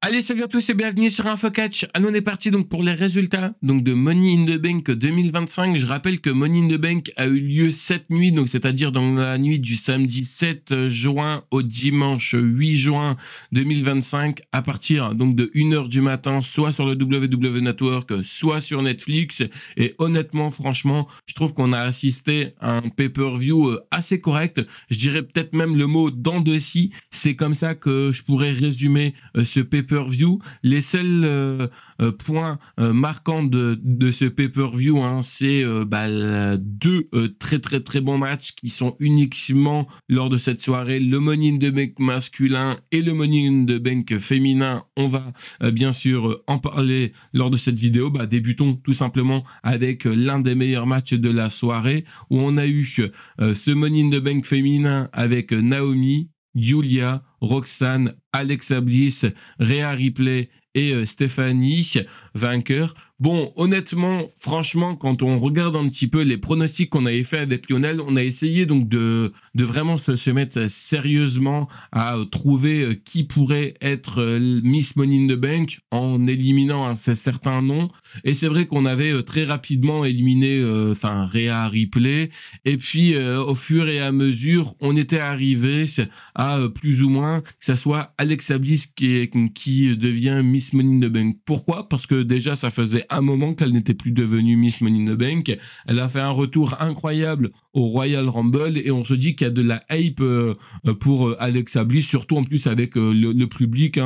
Allez, salut à tous et bienvenue sur InfoCatch. Allez, on est parti donc pour les résultats donc de Money in the Bank 2025. Je rappelle que Money in the Bank a eu lieu cette nuit, donc c'est-à-dire dans la nuit du samedi 7 juin au dimanche 8 juin 2025 à partir donc de 1h du matin, soit sur le WWE Network, soit sur Netflix. Et honnêtement, franchement, je trouve qu'on a assisté à un pay-per-view assez correct. Je dirais peut-être même le mot dents de scie. C'est comme ça que je pourrais résumer ce pay-per-view. Les seuls points marquants de ce pay-per-view, hein, c'est deux très bons matchs qui sont uniquement lors de cette soirée, le Money in the Bank masculin et le Money in the Bank féminin. On va bien sûr en parler lors de cette vidéo. Débutons tout simplement avec l'un des meilleurs matchs de la soirée où on a eu ce Money in the Bank féminin avec Naomi, Yulia, Roxanne, Alexa Bliss, Rhea Ripley et Stéphanie, vainqueurs. Bon, honnêtement, franchement, quand on regarde un petit peu les pronostics qu'on avait fait avec Lionel, on a essayé donc de vraiment se mettre sérieusement à trouver qui pourrait être Miss Money in the Bank en éliminant certains noms. Et c'est vrai qu'on avait très rapidement éliminé Rhea Ripley. Et puis, au fur et à mesure, on était arrivé à plus ou moins que ça soit Alexa Bliss qui devient Miss Money in the Bank. Pourquoi? Parce que déjà, ça faisait un moment qu'elle n'était plus devenue Miss Money in the Bank. Elle a fait un retour incroyable au Royal Rumble et on se dit qu'il y a de la hype pour Alexa Bliss, surtout en plus avec le public.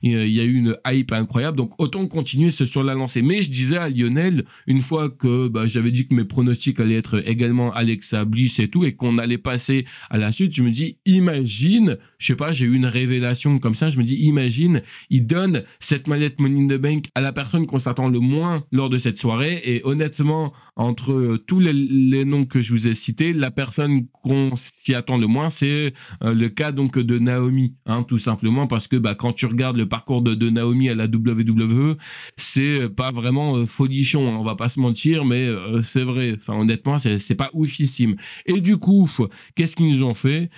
Il y a eu une hype incroyable, donc autant continuer sur la lancée. Mais je disais à Lionel, une fois que j'avais dit que mes pronostics allaient être également Alexa Bliss et tout, et qu'on allait passer à la suite, je me dis, imagine, je sais pas, j'ai eu une révélation comme ça, je me dis, imagine, il donne cette mallette Money in the Bank à la personne qu'on s'attend le moins lors de cette soirée, et honnêtement, entre tous les noms que je vous ai cités, la personne qu'on s'y attend le moins, c'est le cas donc de Naomi, tout simplement, parce que quand tu regardes le parcours de Naomi à la WWE, c'est pas vraiment folichon, on va pas se mentir, mais c'est vrai, honnêtement, c'est pas oufissime. Et du coup, qu'est-ce qu'ils nous ont fait?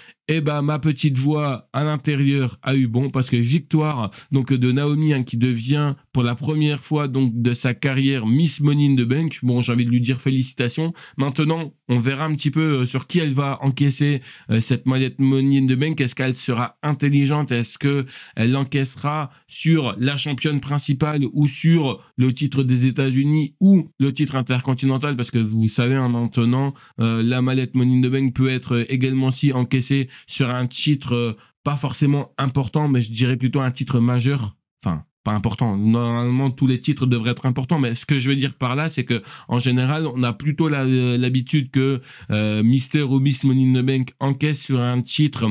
Ma petite voix à l'intérieur a eu bon, parce que victoire donc de Naomi qui devient pour la première fois donc de sa carrière Miss Money in the Bank. Bon, j'ai envie de lui dire félicitations. Maintenant, on verra un petit peu sur qui elle va encaisser cette mallette Money in the Bank. Est-ce qu'elle sera intelligente? Est-ce qu'elle l'encaissera sur la championne principale ou sur le titre des États-Unis ou le titre intercontinental? Parce que vous savez, maintenant, la mallette Money in the Bank peut être également aussi encaissée sur un titre pas forcément important, mais je dirais plutôt un titre majeur. Enfin, pas important. Normalement, tous les titres devraient être importants, mais ce que je veux dire par là, c'est que en général, on a plutôt l'habitude que Mister ou Miss Money in the Bank encaisse sur un titre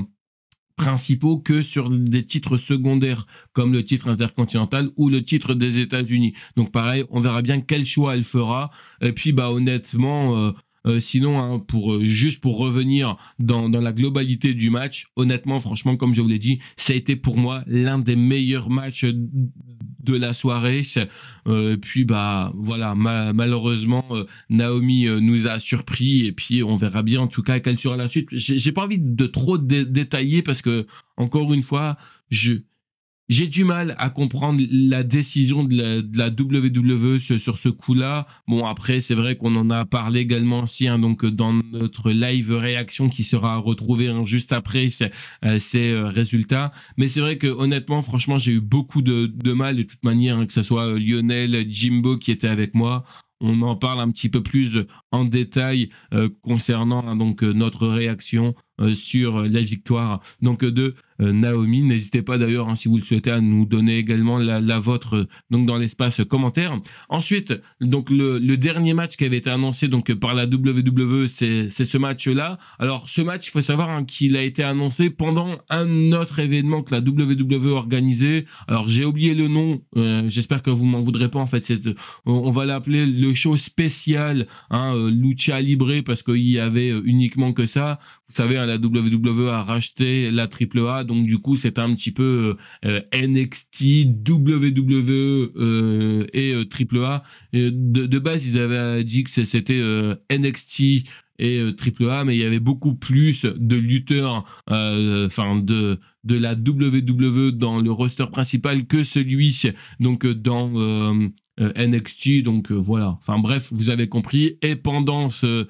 principaux que sur des titres secondaires comme le titre intercontinental ou le titre des États-Unis. Donc pareil, on verra bien quel choix elle fera. Et puis honnêtement, sinon, juste pour revenir dans la globalité du match, honnêtement, franchement, comme je vous l'ai dit, ça a été pour moi l'un des meilleurs matchs de la soirée. Puis voilà, malheureusement, Naomi nous a surpris et puis on verra bien en tout cas quelle sera la suite. J'ai pas envie de trop détailler parce que, encore une fois, j'ai du mal à comprendre la décision de la WWE sur ce coup-là. Bon, après, c'est vrai qu'on en a parlé également aussi, donc dans notre live réaction qui sera retrouvée juste après ces résultats. Mais c'est vrai que honnêtement, franchement, j'ai eu beaucoup de mal de toute manière, que ce soit Lionel, Jimbo qui était avec moi. On en parle un petit peu plus en détail concernant donc notre réaction sur la victoire donc de Naomi. N'hésitez pas d'ailleurs, si vous le souhaitez, à nous donner également la vôtre donc dans l'espace commentaire. Ensuite, donc le dernier match qui avait été annoncé donc par la WWE, c'est ce match-là. Alors ce match, il faut savoir qu'il a été annoncé pendant un autre événement que la WWE organisé. Alors j'ai oublié le nom, j'espère que vous m'en voudrez pas. En fait, on va l'appeler le show spécial Lucha Libre, parce qu'il y avait uniquement que ça. Vous savez, la WWE a racheté la AAA, donc du coup c'est un petit peu NXT, WWE et AAA. De base, ils avaient dit que c'était NXT et AAA, mais il y avait beaucoup plus de lutteurs, de la WWE dans le roster principal que celui donc dans NXT, donc voilà. Enfin bref, vous avez compris. Et pendant ce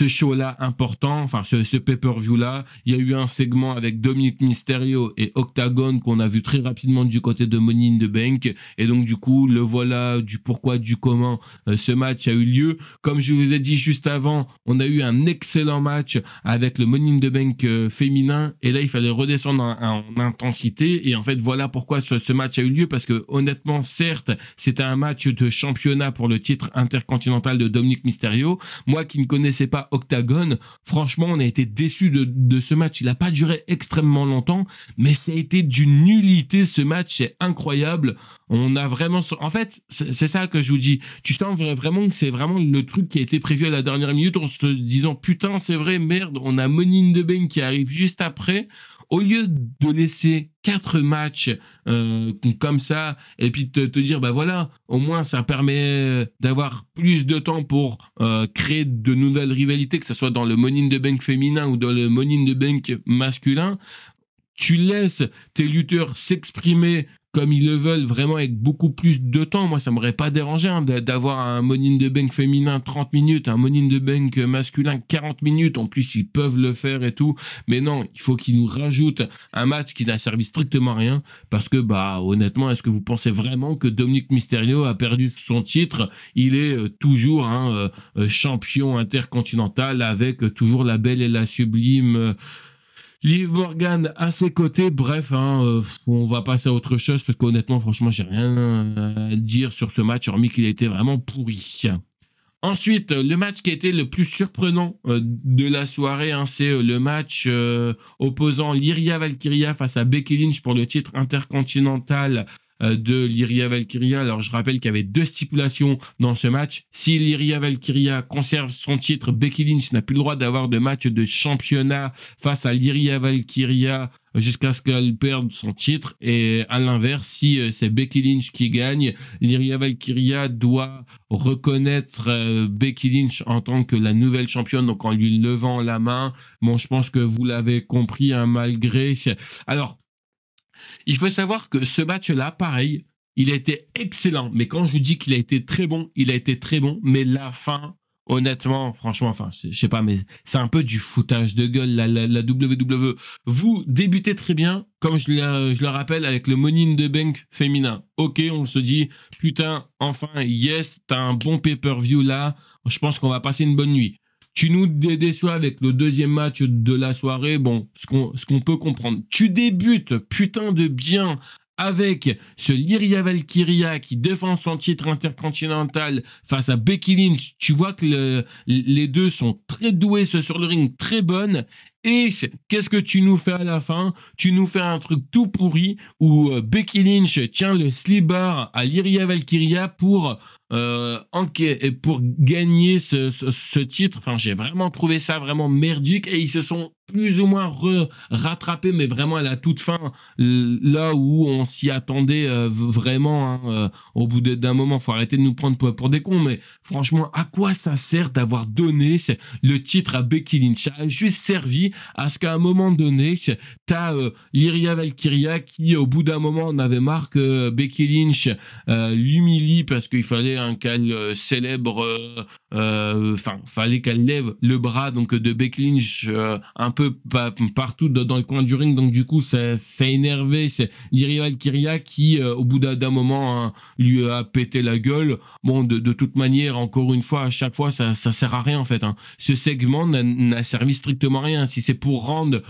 show-là important, enfin ce pay-per-view-là, il y a eu un segment avec Dominic Mysterio et Octagon qu'on a vu très rapidement du côté de Money in the Bank. Et donc du coup, le voilà du pourquoi, du comment ce match a eu lieu. Comme je vous ai dit juste avant, on a eu un excellent match avec le Money in the Bank féminin. Et là, il fallait redescendre en intensité. Et en fait, voilà pourquoi ce match a eu lieu. Parce que honnêtement, certes, c'était un match de championnat pour le titre intercontinental de Dominic Mysterio. Moi qui ne connaissais pas Octagon, franchement, on a été déçus de ce match. Il n'a pas duré extrêmement longtemps, mais ça a été d'une nullité ce match. C'est incroyable. On a vraiment... En fait, c'est ça que je vous dis. Tu sens vraiment que c'est vraiment le truc qui a été prévu à la dernière minute en se disant « Putain, c'est vrai, merde, on a Money in the Bank qui arrive juste après. » Au lieu de laisser 4 matchs comme ça et puis te dire bah voilà, au moins ça permet d'avoir plus de temps pour créer de nouvelles rivalités, que ce soit dans le Money in the Bank féminin ou dans le Money in the Bank masculin, tu laisses tes lutteurs s'exprimer comme ils le veulent, vraiment avec beaucoup plus de temps. Moi, ça m'aurait pas dérangé d'avoir un Money in the Bank féminin 30 minutes, un Money in the Bank masculin 40 minutes. En plus, ils peuvent le faire et tout. Mais non, il faut qu'ils nous rajoutent un match qui n'a servi strictement à rien. Parce que, bah, honnêtement, est-ce que vous pensez vraiment que Dominic Mysterio a perdu son titre? Il est toujours champion intercontinental avec toujours la belle et la sublime... Liv Morgan à ses côtés, bref, on va passer à autre chose parce qu'honnêtement, franchement, j'ai rien à dire sur ce match, hormis qu'il a été vraiment pourri. Ensuite, le match qui a été le plus surprenant de la soirée, c'est le match opposant Lyria Valkyria face à Becky Lynch pour le titre intercontinental de Lyria Valkyria. Alors, je rappelle qu'il y avait 2 stipulations dans ce match. Si Lyria Valkyria conserve son titre, Becky Lynch n'a plus le droit d'avoir de match de championnat face à Lyria Valkyria jusqu'à ce qu'elle perde son titre. Et à l'inverse, si c'est Becky Lynch qui gagne, Lyria Valkyria doit reconnaître Becky Lynch en tant que la nouvelle championne, donc en lui levant la main. Bon, je pense que vous l'avez compris, malgré... Alors, il faut savoir que ce match-là, pareil, il a été excellent. Mais quand je vous dis qu'il a été très bon, il a été très bon. Mais la fin, honnêtement, franchement, je sais pas, mais c'est un peu du foutage de gueule, la WWE. Vous débutez très bien, comme je le rappelle, avec le Money in the Bank féminin. Ok, on se dit, putain, enfin, yes, t'as un bon pay-per-view là. Je pense qu'on va passer une bonne nuit. Tu nous déçois avec le deuxième match de la soirée, bon, ce qu'on peut comprendre. Tu débutes, putain de bien, avec ce Lyria Valkyria qui défend son titre intercontinental face à Becky Lynch. Tu vois que les deux sont très doués sur le ring, très bonnes. Et qu'est-ce que tu nous fais à la fin? Tu nous fais un truc tout pourri où Becky Lynch tient le slip bar à Lyria Valkyria pour gagner ce titre. Enfin, j'ai vraiment trouvé ça vraiment merdique et ils se sont plus ou moins rattrapés, mais vraiment à la toute fin, là où on s'y attendait vraiment. Au bout d'un moment, faut arrêter de nous prendre pour des cons, mais franchement, à quoi ça sert d'avoir donné le titre à Becky Lynch? Ça a juste servi à ce qu'à un moment donné, t'as Lyria Valkyria qui, au bout d'un moment, en avait marre que Becky Lynch l'humilie parce qu'il fallait qu'elle célèbre, fallait qu'elle lève le bras donc de Becky Lynch un peu partout dans le coin du ring. Donc du coup, ça énervait Lyria Valkyria qui, au bout d'un moment, lui a pété la gueule. Bon, de toute manière, encore une fois, à chaque fois, ça sert à rien en fait. Ce segment n'a servi strictement à rien. Si c'est pour rendre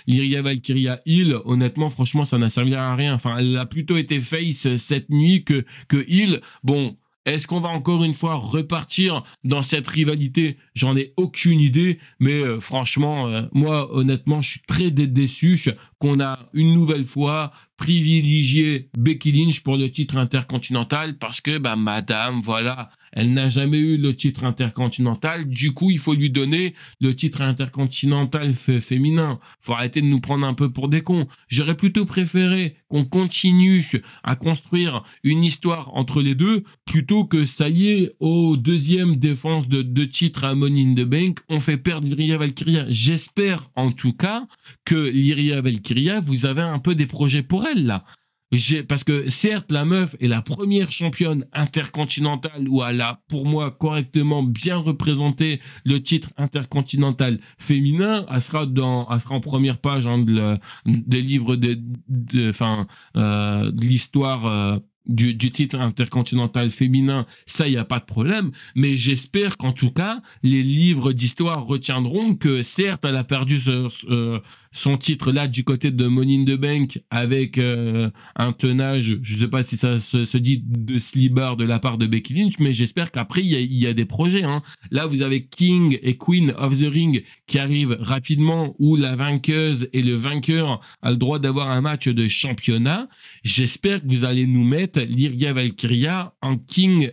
Lyria Valkyria heel, honnêtement, franchement, ça n'a servi à rien. Enfin, elle a plutôt été face cette nuit que heel. Bon, est-ce qu'on va encore une fois repartir dans cette rivalité? J'en ai aucune idée, mais franchement, moi, honnêtement, je suis très déçu qu'on a une nouvelle fois privilégié Becky Lynch pour le titre intercontinental parce que, madame, voilà, Elle n'a jamais eu le titre intercontinental. Du coup, il faut lui donner le titre intercontinental féminin. Faut arrêter de nous prendre un peu pour des cons. J'aurais plutôt préféré qu'on continue à construire une histoire entre les deux plutôt que ça y est, au deuxième défense de titre à Money in the Bank, on fait perdre Lyria Valkyria. J'espère en tout cas que Lyria Valkyria, vous avez un peu des projets pour elle là. Parce que certes, la meuf est la première championne intercontinentale où elle a, pour moi, correctement bien représenté le titre intercontinental féminin. Elle sera en première page hein, des livres de l'histoire du titre intercontinental féminin, ça, il n'y a pas de problème. Mais j'espère qu'en tout cas, les livres d'histoire retiendront que certes, elle a perdu son titre là du côté de Money in the Bank avec un tenage, je ne sais pas si ça se dit, de slibard de la part de Becky Lynch, mais j'espère qu'après, il y a des projets. Hein. Là, vous avez King et Queen of the Ring qui arrivent rapidement, où la vainqueuse et le vainqueur a le droit d'avoir un match de championnat. J'espère que vous allez nous mettre Lyria Valkyria en Queen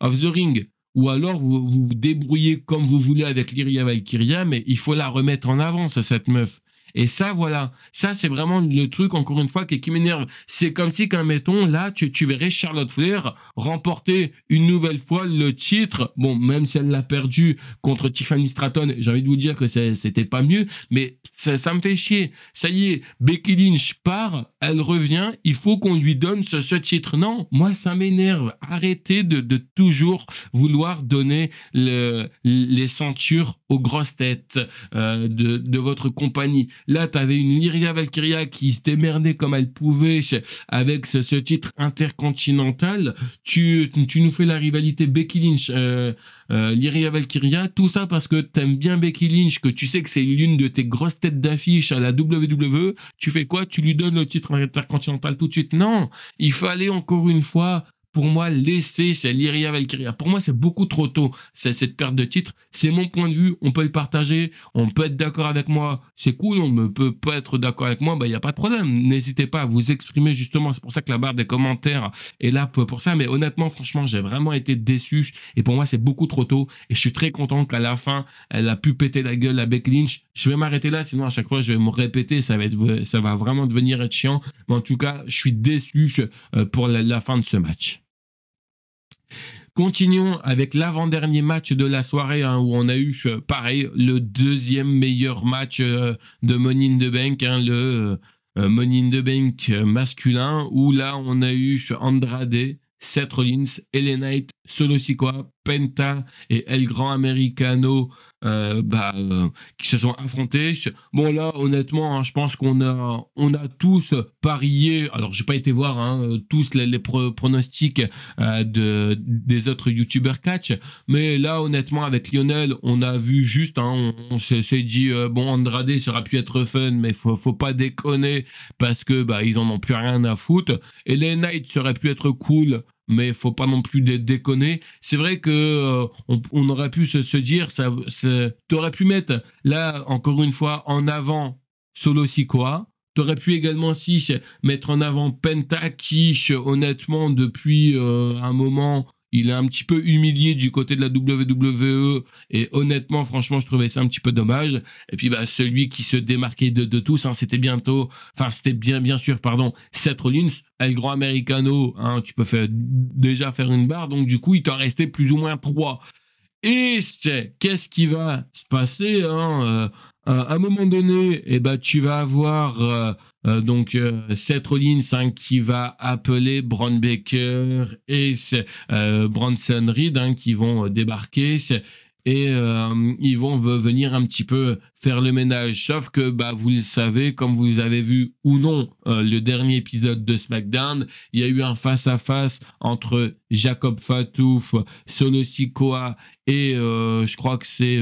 of the Ring. Ou alors vous vous débrouillez comme vous voulez avec Lyria Valkyria, mais il faut la remettre en avant, cette meuf. Et ça, voilà, ça c'est vraiment le truc, encore une fois, qui m'énerve. C'est comme si, quand mettons, là, tu verrais Charlotte Flair remporter une nouvelle fois le titre. Bon, même si elle l'a perdu contre Tiffany Stratton, j'ai envie de vous dire que c'était pas mieux, mais ça me fait chier. Ça y est, Becky Lynch part, elle revient, il faut qu'on lui donne ce titre. Non, moi, ça m'énerve. Arrêtez de toujours vouloir donner les ceintures aux grosses têtes de votre compagnie. Là, tu avais une Lyria Valkyria qui se démerdait comme elle pouvait avec ce titre intercontinental. Tu nous fais la rivalité Becky Lynch, Lyria Valkyria, tout ça parce que tu aimes bien Becky Lynch, que tu sais que c'est l'une de tes grosses têtes d'affiche à la WWE. Tu fais quoi? Tu lui donnes le titre intercontinental tout de suite? Non, il fallait encore une fois, pour moi, laisser Lyria Valkyria. Pour moi, c'est beaucoup trop tôt, cette perte de titre. C'est mon point de vue, on peut le partager, on peut être d'accord avec moi, c'est cool, on ne peut pas être d'accord avec moi, il n'y a pas de problème. N'hésitez pas à vous exprimer, justement, c'est pour ça que la barre des commentaires est là pour ça. Mais honnêtement, franchement, j'ai vraiment été déçu, et pour moi, c'est beaucoup trop tôt, et je suis très content qu'à la fin, elle a pu péter la gueule à Becky Lynch. Je vais m'arrêter là, sinon à chaque fois, je vais me répéter, ça va vraiment devenir être chiant. Mais en tout cas, je suis déçu pour la fin de ce match. Continuons avec l'avant-dernier match de la soirée hein, où on a eu, pareil, le deuxième meilleur match de Money in the Bank, hein, le Money in the Bank masculin, où là on a eu Andrade, Seth Rollins, LA Knight, Solo Sikoa, Penta et El Gran Americano qui se sont affrontés. Bon là, honnêtement, hein, je pense qu'on a tous parié. Alors, j'ai pas été voir hein, tous les pronostics des autres YouTubers catch, mais là, honnêtement, avec Lionel, on a vu juste, hein, on s'est dit bon, Andrade, ça aurait pu être fun, mais faut pas déconner parce que ils en ont plus rien à foutre. Et les Knights, ça aurait pu être cool, mais faut pas non plus déconner. C'est vrai que on aurait pu se dire, t'aurais pu mettre là encore une fois en avant Solo Sikoa. T'aurais pu également aussi mettre en avant Penta qui, honnêtement, depuis un moment, il est un petit peu humilié du côté de la WWE et honnêtement, franchement, je trouvais ça un petit peu dommage. Et puis, celui qui se démarquait de tous, hein, c'était bien sûr, Seth Rollins, El Gran Americano, hein, tu peux déjà faire une barre, donc du coup, il t'en restait plus ou moins 3. Et qu'est-ce qui va se passer hein, à un moment donné, tu vas avoir Seth Rollins hein, qui va appeler Braun Breaker et Bronson Reed hein, qui vont débarquer et ils vont venir un petit peu faire le ménage. Sauf que vous le savez, comme vous avez vu ou non le dernier épisode de SmackDown, il y a eu un face-à-face entre Jacob Fatu, Solo Sikoa et je crois que c'est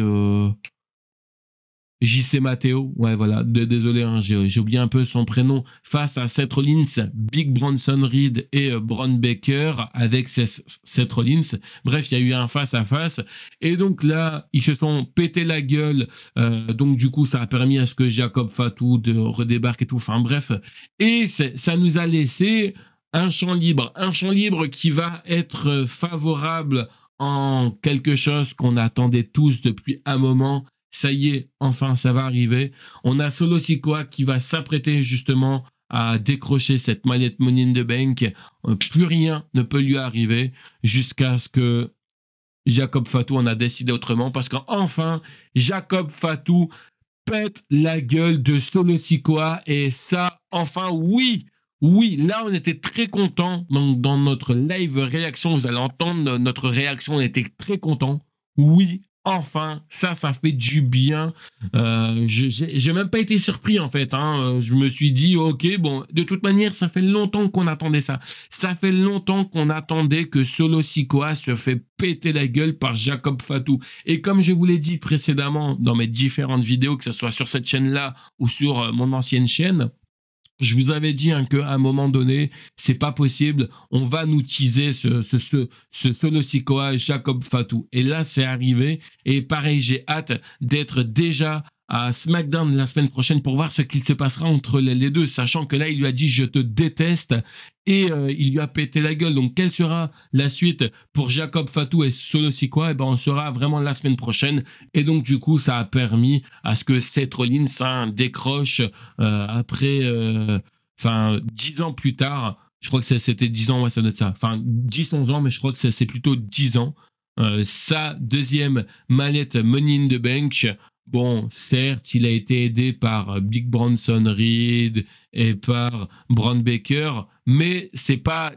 JC Matteo, ouais voilà, désolé, hein, j'ai oublié un peu son prénom, face à Seth Rollins, Big Bronson Reed et Braun Breaker avec Seth Rollins. Bref, il y a eu un face-à-face. Et donc là, ils se sont pété la gueule. Donc du coup, ça a permis à ce que Jacob Fatu de redébarque et tout. Enfin bref. Et ça nous a laissé un champ libre qui va être favorable en quelque chose qu'on attendait tous depuis un moment. Ça y est, enfin, ça va arriver. On a Solo Sikoa qui va s'apprêter justement à décrocher cette manette Money in the Bank. Plus rien ne peut lui arriver jusqu'à ce que Jacob Fatu en a décidé autrement, parce qu'enfin, Jacob Fatu pète la gueule de Solo Sikoa, et ça, enfin, oui, là, on était très contents. Donc, dans notre live réaction, vous allez entendre notre réaction, on était très contents. Oui, enfin, ça fait du bien. J'ai même pas été surpris, en fait. Je me suis dit, ok, bon, de toute manière, ça fait longtemps qu'on attendait ça. Ça fait longtemps qu'on attendait que Solo Sikoa se fait péter la gueule par Jacob Fatu. Et comme je vous l'ai dit précédemment dans mes différentes vidéos, que ce soit sur cette chaîne-là ou sur mon ancienne chaîne, je vous avais dit qu'à un moment donné, c'est pas possible. On va nous teaser ce Solo Sikoa Jacob Fatu. Et là, c'est arrivé. Et pareil, j'ai hâte d'être déjà à SmackDown la semaine prochaine pour voir ce qu'il se passera entre les deux, sachant que là, il lui a dit « je te déteste » et il lui a pété la gueule. Donc, quelle sera la suite pour Jacob Fatu et Solo Sikoa? On saura vraiment la semaine prochaine. Et donc, du coup, ça a permis à ce que Seth Rollins décroche après, 10 ans plus tard. Je crois que c'était 10 ans, ouais, ça doit être ça. Enfin, 10-11 ans, mais je crois que c'est plutôt 10 ans. Sa deuxième manette Money in the Bank. Bon, certes, il a été aidé par Big Bronson Reed et par Braun Baker, mais c'est pas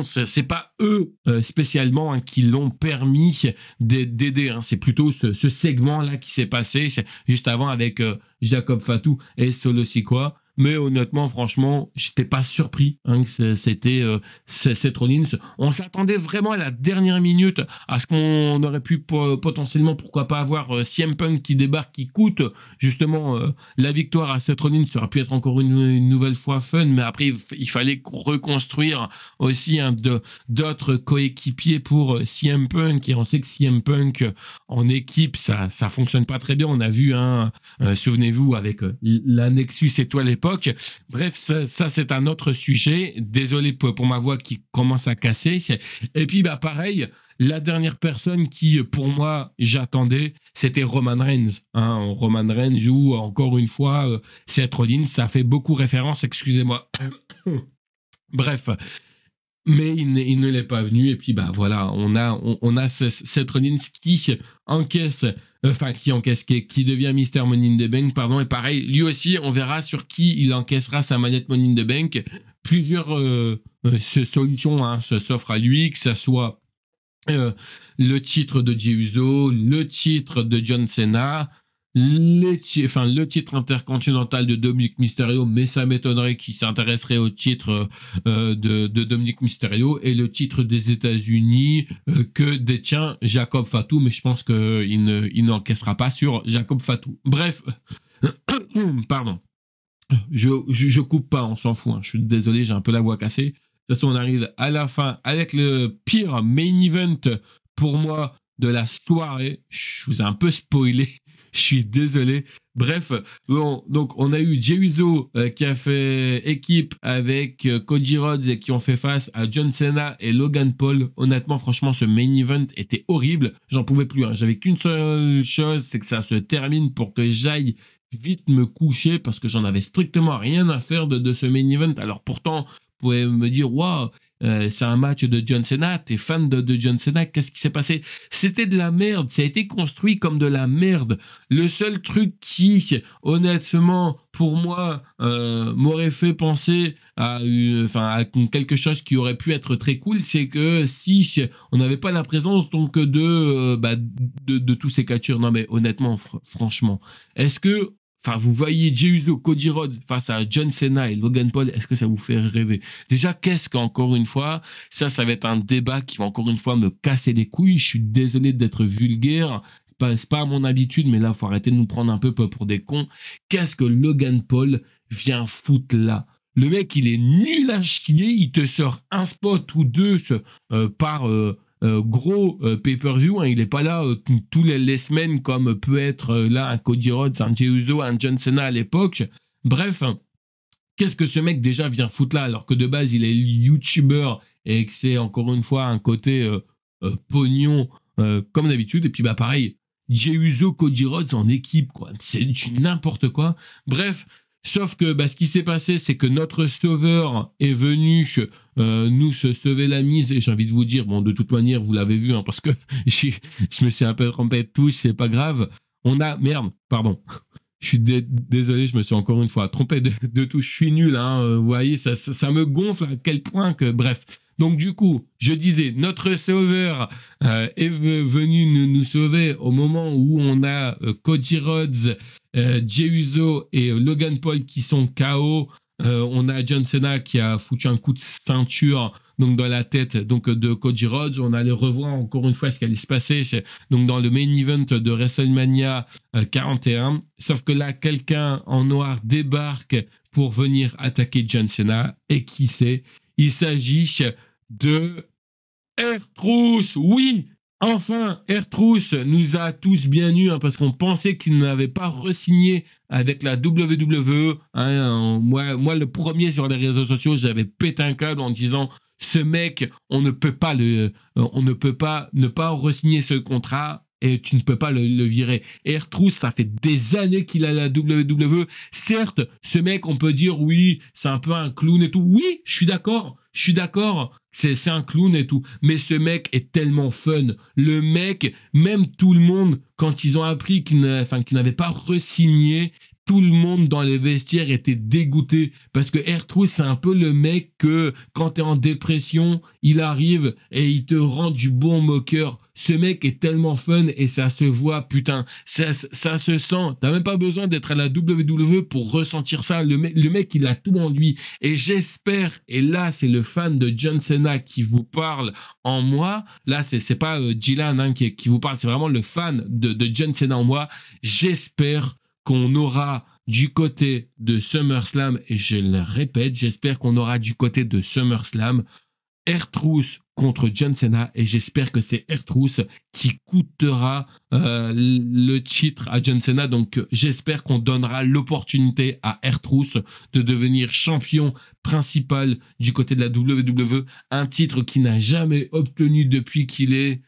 c'est pas eux spécialement qui l'ont permis d'aider. C'est plutôt ce segment-là qui s'est passé juste avant avec Jacob Fatu et Solo Sikoa. Mais honnêtement, franchement, j'étais pas surpris que c'était Seth Rollins. On s'attendait vraiment à la dernière minute à ce qu'on aurait pu potentiellement, pourquoi pas, avoir CM Punk qui débarque, qui coûte justement la victoire à Seth Rollins. Ça aurait pu être encore une nouvelle fois fun, mais après, il fallait reconstruire aussi d'autres coéquipiers pour CM Punk. Et on sait que CM Punk en équipe, ça fonctionne pas très bien. On a vu, souvenez-vous, avec la Nexus Étoile Époque. Bref, ça c'est un autre sujet. Désolé pour ma voix qui commence à casser. Et puis, pareil, la dernière personne qui, pour moi, j'attendais, c'était Roman Reigns. Roman Reigns, où, encore une fois, Seth Rollins, ça fait beaucoup référence, excusez-moi. Bref. Mais il ne l'est pas venu. Et puis, voilà, on a Seth Rollins qui encaisse... qui devient Mr. Money in the Bank, pardon, et pareil, lui aussi, on verra sur qui il encaissera sa manette Money in the Bank. Plusieurs solutions s'offrent à lui, que ce soit le titre de Jey Uso, le titre de John Cena, le titre intercontinental de Dominic Mysterio, mais ça m'étonnerait qu'il s'intéresserait au titre de Dominic Mysterio, et le titre des États-Unis que détient Jacob Fatu, mais je pense qu'il n'encaissera pas sur Jacob Fatu. Bref, pardon, je coupe pas, on s'en fout, je suis désolé, j'ai un peu la voix cassée. De toute façon, on arrive à la fin avec le pire main event pour moi de la soirée. Je vous ai un peu spoilé. Je suis désolé. Bref, bon, donc on a eu Jey Uso qui a fait équipe avec Cody Rhodes et qui ont fait face à John Cena et Logan Paul. Honnêtement, franchement, ce main event était horrible. J'en pouvais plus. J'avais qu'une seule chose, c'est que ça se termine pour que j'aille vite me coucher parce que j'en avais strictement rien à faire de ce main event. Alors pourtant, vous pouvez me dire, waouh, c'est un match de John Cena, t'es fan de John Cena, qu'est-ce qui s'est passé? C'était de la merde, ça a été construit comme de la merde. Le seul truc qui, honnêtement, pour moi, m'aurait fait penser à quelque chose qui aurait pu être très cool, c'est que si on n'avait pas la présence donc de tous ces catcheurs, non mais honnêtement, franchement, est-ce que vous voyez Jey Uso, Cody Rhodes face à John Cena et Logan Paul, est-ce que ça vous fait rêver? Déjà, qu'est-ce qu'encore une fois, ça va être un débat qui va encore une fois me casser les couilles. Je suis désolé d'être vulgaire, c'est pas à mon habitude, mais là, il faut arrêter de nous prendre un peu pour des cons. Qu'est-ce que Logan Paul vient foutre là? Le mec, il est nul à chier, il te sort un spot ou deux par... gros pay-per-view, il n'est pas là tous les semaines comme peut être là un Cody Rhodes, un Jey Uso, un John Cena à l'époque. Bref, qu'est-ce que ce mec déjà vient foutre là, alors que de base, il est youtubeur et que c'est encore une fois un côté pognon comme d'habitude. Et puis, bah, pareil, Jey Uso, Cody Rhodes en équipe, quoi. C'est du n'importe quoi. Bref, sauf que bah, ce qui s'est passé, c'est que notre sauveur est venu nous se sauver la mise. Et j'ai envie de vous dire, bon, de toute manière, vous l'avez vu, hein, parce que je me suis un peu trompé de touche, c'est pas grave. On a... Merde, pardon. Je suis désolé, je me suis encore une fois trompé de touche. Je suis nul, hein, vous voyez, ça me gonfle à quel point que... Bref. Donc du coup, je disais, notre sauveur est venu nous sauver au moment où on a Cody Rhodes, Jey Uso et Logan Paul qui sont KO. On a John Cena qui a foutu un coup de ceinture donc dans la tête donc de Cody Rhodes. On allait revoir encore une fois ce qui allait se passer donc dans le main event de WrestleMania 41. Sauf que là, quelqu'un en noir débarque pour venir attaquer John Cena. Et qui c'est? Il s'agit de R-Truth. Oui, enfin, R-Truth nous a tous bien eu, hein, parce qu'on pensait qu'il n'avait pas re-signé avec la WWE. Hein, moi, le premier sur les réseaux sociaux, j'avais pété un câble en disant ce mec, on ne peut pas ne pas re-signer ce contrat. Et tu ne peux pas le virer. Et R-Truth, ça fait des années qu'il a la WWE. Certes, ce mec, on peut dire, oui, c'est un peu un clown et tout. Oui, je suis d'accord. C'est un clown et tout. Mais ce mec est tellement fun. Le mec, même tout le monde, quand ils ont appris qu'il n'avait pas re-signé, tout le monde dans les vestiaires était dégoûté. Parce que R-Truth, c'est un peu le mec que, quand tu es en dépression, il arrive et il te rend du bon moqueur. Ce mec est tellement fun et ça se voit, putain, ça se sent. T'as même pas besoin d'être à la WWE pour ressentir ça. Le mec, il a tout en lui. Et j'espère, et là, c'est le fan de John Cena qui vous parle en moi. Là, c'est pas Dylan hein, qui vous parle, c'est vraiment le fan de John Cena en moi. J'espère qu'on aura du côté de SummerSlam, et je le répète, j'espère qu'on aura du côté de SummerSlam R-Truth contre John Cena, et j'espère que c'est R-Truth qui coûtera le titre à John Cena. Donc j'espère qu'on donnera l'opportunité à R-Truth de devenir champion principal du côté de la WWE, un titre qu'il n'a jamais obtenu depuis qu'il est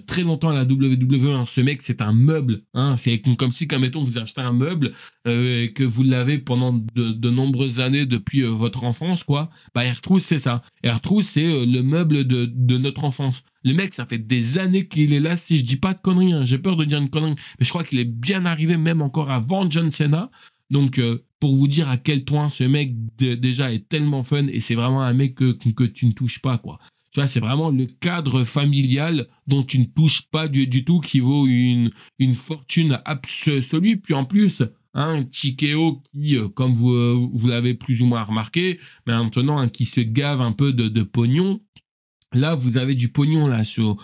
très longtemps à la WWE. Hein. Ce mec, c'est un meuble. Hein. C'est comme si, comme mettons, vous achetez un meuble et que vous l'avez pendant de nombreuses années depuis votre enfance, quoi. Bah, R-Truth, c'est ça. R-Truth, c'est le meuble de notre enfance. Le mec, ça fait des années qu'il est là. Si je dis pas de conneries, hein, j'ai peur de dire une connerie, mais je crois qu'il est bien arrivé même encore avant John Cena. Donc, pour vous dire à quel point ce mec déjà est tellement fun, et c'est vraiment un mec que tu ne touches pas, quoi. Tu vois, c'est vraiment le cadre familial dont tu ne touches pas du tout qui vaut une fortune absolue. Puis en plus, hein, TKO qui, comme vous l'avez plus ou moins remarqué, mais maintenant hein, qui se gave un peu de pognon. Là, vous avez du pognon là sous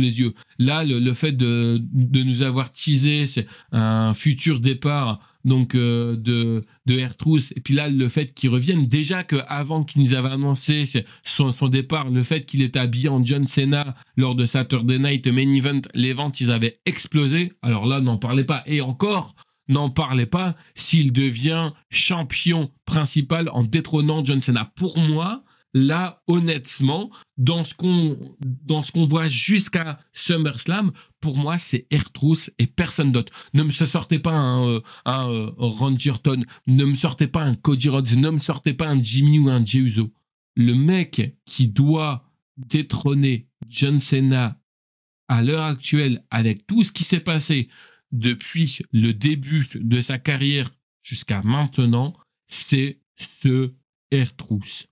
les yeux. Là, le fait de nous avoir teasé c'est un futur départ donc de R-Truth, et puis là le fait qu'il revienne, déjà qu'avant qu'il nous avait annoncé son départ, le fait qu'il était habillé en John Cena lors de Saturday Night Main Event, les ventes ils avaient explosé. Alors là, n'en parlez pas, et encore n'en parlez pas s'il devient champion principal en détrônant John Cena. Pour moi, là, honnêtement, dans ce qu'on voit jusqu'à SummerSlam, pour moi, c'est R-Truth et personne d'autre. Ne me sortez pas un Randy Orton, ne me sortez pas un Cody Rhodes, ne me sortez pas un Jimmy ou un Jey Uso. Le mec qui doit détrôner John Cena à l'heure actuelle, avec tout ce qui s'est passé depuis le début de sa carrière jusqu'à maintenant, c'est ce R-Truth.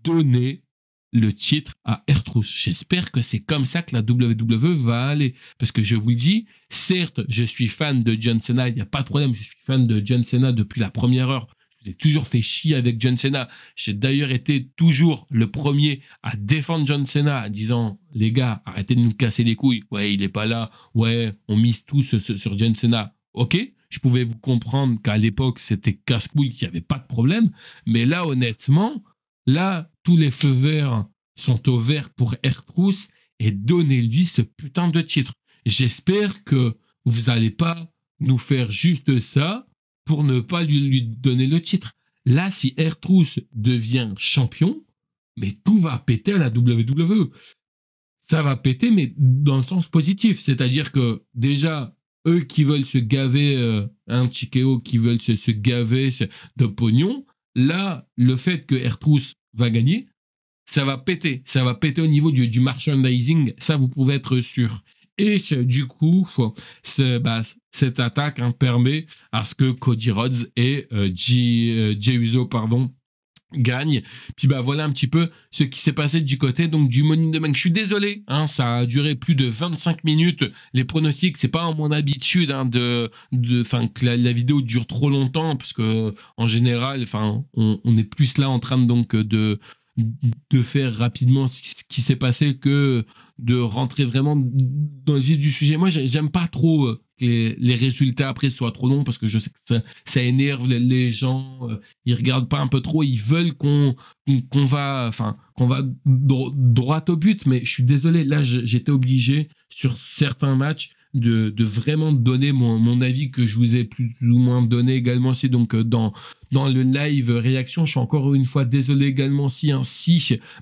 Donner le titre à R-Truth. J'espère que c'est comme ça que la WWE va aller. Parce que je vous le dis, certes, je suis fan de John Cena, il n'y a pas de problème, je suis fan de John Cena depuis la première heure. Je vous ai toujours fait chier avec John Cena. J'ai d'ailleurs été toujours le premier à défendre John Cena en disant, les gars, arrêtez de nous casser les couilles. Ouais, il n'est pas là. Ouais, on mise tous sur John Cena. Ok, je pouvais vous comprendre qu'à l'époque, c'était casse-couille, qu'il n'y avait pas de problème. Mais là, honnêtement, là, tous les feux verts sont au vert pour R-Truth, et donnez-lui ce putain de titre. J'espère que vous n'allez pas nous faire juste ça pour ne pas lui donner le titre. Là, si R-Truth devient champion, mais tout va péter à la WWE. Ça va péter, mais dans le sens positif. C'est-à-dire que déjà, eux qui veulent se gaver, un TKO qui veulent se gaver de pognon, là, le fait que R-Truth va gagner, ça va péter. Ça va péter au niveau du merchandising. Ça, vous pouvez être sûr. Et du coup, cette attaque permet à ce que Cody Rhodes et Jey Uso, gagne. Puis voilà un petit peu ce qui s'est passé du côté donc du Money in the Bank. Je suis désolé, ça a duré plus de 25 minutes. Les pronostics, c'est pas mon habitude que la vidéo dure trop longtemps, parce que en général, on est plus là en train de faire rapidement ce qui s'est passé que de rentrer vraiment dans le vif du sujet. Moi, j'aime pas trop que les résultats après soient trop longs, parce que je sais que ça énerve les gens. Ils regardent pas un peu trop, ils veulent qu'on va droit au but. Mais je suis désolé, là, j'étais obligé sur certains matchs de vraiment donner mon avis, que je vous ai plus ou moins donné également aussi donc dans le live réaction. Je suis encore une fois désolé également si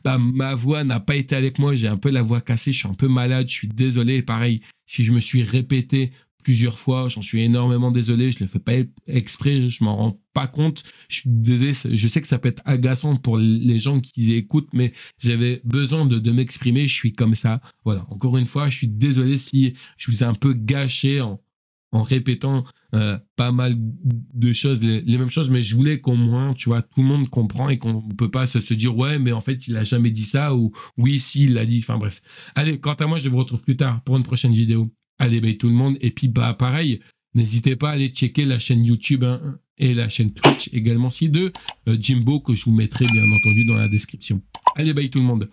ma voix n'a pas été avec moi, j'ai un peu la voix cassée, je suis un peu malade, je suis désolé. Et pareil, si je me suis répété plusieurs fois, j'en suis énormément désolé, je le fais pas exprès, je m'en rends pas compte, je suis désolé, je sais que ça peut être agaçant pour les gens qui écoutent, mais j'avais besoin de m'exprimer, je suis comme ça. Voilà, encore une fois, je suis désolé si je vous ai un peu gâché en répétant pas mal de choses, les mêmes choses, mais je voulais qu'au moins, tu vois, tout le monde comprend et qu'on ne peut pas se dire ouais, mais en fait, il a jamais dit ça, ou oui, si, il l'a dit. Enfin bref. Allez, quant à moi, je vous retrouve plus tard pour une prochaine vidéo. Allez, bye tout le monde. Et puis, pareil, n'hésitez pas à aller checker la chaîne YouTube et la chaîne Twitch également, de Jimbo, que je vous mettrai bien entendu dans la description. Allez, bye tout le monde.